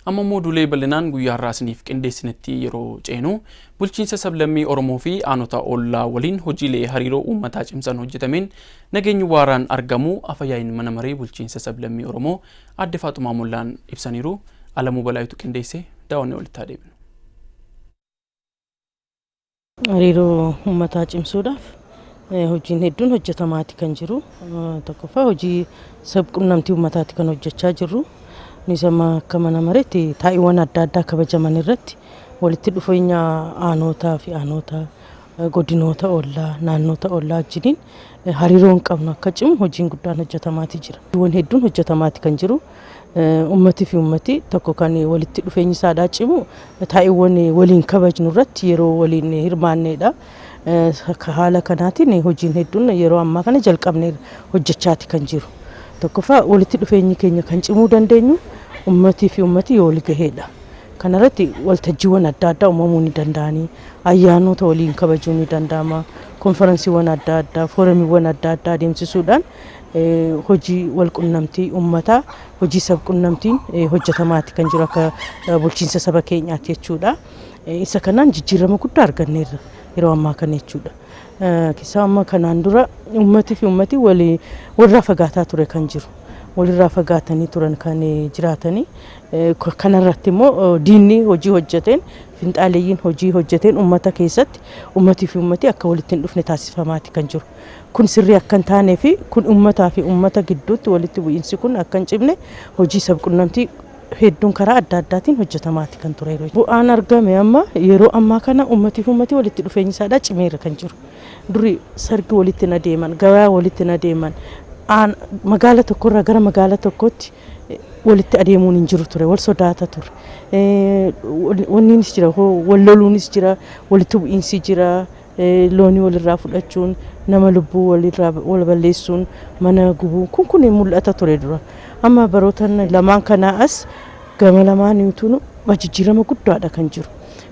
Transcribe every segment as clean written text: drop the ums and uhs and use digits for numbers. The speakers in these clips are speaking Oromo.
Amma moodulee bal'inaan guyyaa raasniif qindeessinetti yeroo ceenu bulchiinsa sablammii Oromoo fi aanota ollaa waliin hojiilee hariiroo uummataa cimsan hojjetameen nageenyi waaraan argamu afayyaa'in mana maree bulchiinsa sablammii Oromoo Aadde Faaxumaa Mollaan ibsaniiru. Alamuu Balaayitu qindeesse daawwannee walitti adeemna. Hariiroo uummataa cimsuudhaaf hojiin hedduun hojjetamaati kan jiru. Tokkoffaa hojii sabquunnamtii uummataati kan hojjechaa jirru. Nisama akka mana mareetti taa'iiwwan adda addaa kabajaman irratti walitti dhufeenya aanootaa fi aanota godinoota ollaa naannoota ollaa wajjiniin hariiroon qabnu akka cimu hojiin guddaan hojjetamaati jira. Waan hedduun hojjetamaati kan jiru. Ummati fi ummati tokko kan walitti dhufeenyi isaadhaa cimu taa'iiwwan waliin kabajnu irratti yeroo waliin hirmaanneedha. Haala kanaatiin hojiin hedduun yeroo ammaa kana jalqabnee hojjechaati kan jiru. Tokkoffaa walitti dhufeenyi keenya kan cimuu dandeenyu ummati fi ummati yoo wal gaheedha. Kana irratti waltajjiiwwan adda addaa uumamuu ni danda'ani. Ayyaanota waliin kabajuu ni danda'ama. Konferensiiwwan adda addaa, fooramiiwwan adda addaa adeemsisuudhaan hojii walqunnamtii uummataa, hojii sabqunnamtiin hojjetamaati kan jiru akka bulchiinsa saba keenyaatti jechuudha. Isa kanaan jijjiirama guddaa arganneerra yeroo ammaa kana jechuudha. Keessaa amma kanaan dura ummati fi ummati walirraa fagaataa ture kan jiru. Walirraa fagaatanii turan kan jiraatanii kanarratti immoo diinni hojii hojjeteen finxaaleeyyiin hojii hojjeteen ummata keessatti ummati fi ummati akka walitti hin dhufne taasifamaati kan jiru. Kun sirrii akka hin taanee fi kun ummataa fi ummata gidduutti walitti bu'iinsi kun akka hin cimne hojii sabquunnamtii hedduun karaa adda addaatiin hojjetamaati kan ture. Bu'aan argame amma yeroo ammaa kana ummati fi ummati walitti dhufeenyi isaadhaa cimeera kan jiru. Duri sargi walitti na deeman, gabaa walitti na deeman, magaala tokkorraa gara magaala tokkotti walitti adeemuun hin jiru ture, wal sodaata ture. Wanniinis jira, wal loluunis jira, walitti bu'iinsi jira, loonii walirraa fudhachuun, nama lubbuu wal balleessuun, mana gubuu kun mul'ata ture dura. Amma barootan lamaan kanaa as gama lamaan yuutuun jijjiirama guddaadha kan jiru.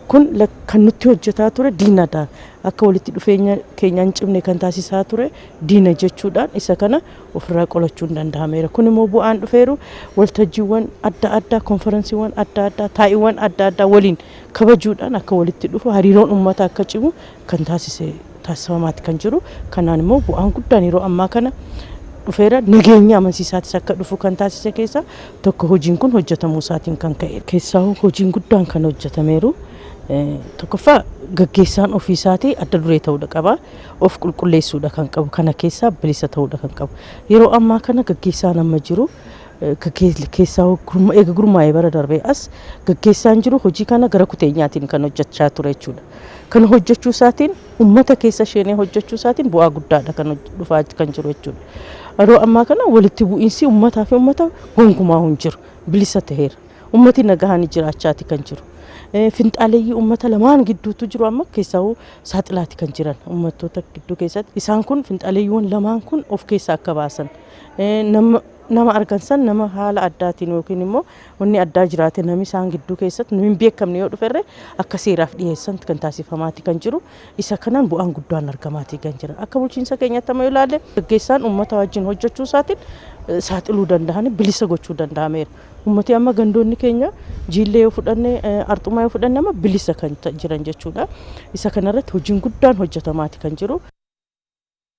Kun kan nutti hojjetaa ture diinadha. Akka walitti dhufeenya keenya hin cimne kan taasisaa ture diina jechuudhaan isa kana ofirraa qolachuun danda'ameera. Kun immoo bu'aan dhufeeru waltajjiiwwan adda addaa, konferensiiwwan adda addaa, taa'iiwwan adda addaa waliin kabajuudhaan akka walitti dhufu hariiroon uummataa akka cimu kan taasifamaati kan jiru. Kanaan immoo bu'aan guddaan yeroo ammaa kana dhufeera. Nageenya amansiisaatis akka dhufu kan taasise keessaa tokko hojiin kun hojjetamuu isaatiin kan ka'e. Keessaa hojiin guddaan kan hojjetameeru tokkoffaa gaggeessaan ofiisaatii adda duree ta'uudha qaba. Of qulqulleessuudha kan qabu. Kana keessaa bilisa ta'uudha kan qabu. Yeroo ammaa kana gaggeessaan amma jiru keessaa eega gurmaa'ee bara darbee as gaggeessaan jiru hojii kana gara kuteenyaatiin kan hojjechaa ture jechuudha. Kana hojjechuu isaatiin uummata keessa isheenee hojjechuu isaatiin bu'aa guddaadha kan dhufaa kan jiru jechuudha. Yeroo ammaa kana walitti bu'iinsi uummataa fi uummata gonkumaa hin jiru. Bilisa ta'eera. Uummati nagahaan jiraachaati kan jiru. Finxaaleeyyii uummata lamaan gidduutu jiru amma keessaa saaxilaati kan jiran uummattoota gidduu keessatti. Isaan kun finxaaleeyyiiwwan lamaan kun of keessaa akka baasan nama argansan nama haala addaatiin yookiin immoo wanni addaa jiraate namni isaan gidduu keessatti hin beekamne yoo dhuferre akka seeraaf dhiyeessan kan taasifamaati kan jiru. Isa kanaan bu'aan guddaan argamaati kan jira. Akka bulchiinsa keenyatti amma ilaalle gaggeessaan uummata wajjin hojjechuu isaatiin saaxiluu danda'an bilisa gochuu danda'ameera. Uummati amma gandoonni keenya jiillee yoo fudhanne arxumaa yoo fudhanne amma bilisa kan jiran jechuudha. Isa kanarratti hojiin guddaan hojjetamaati kan jiru.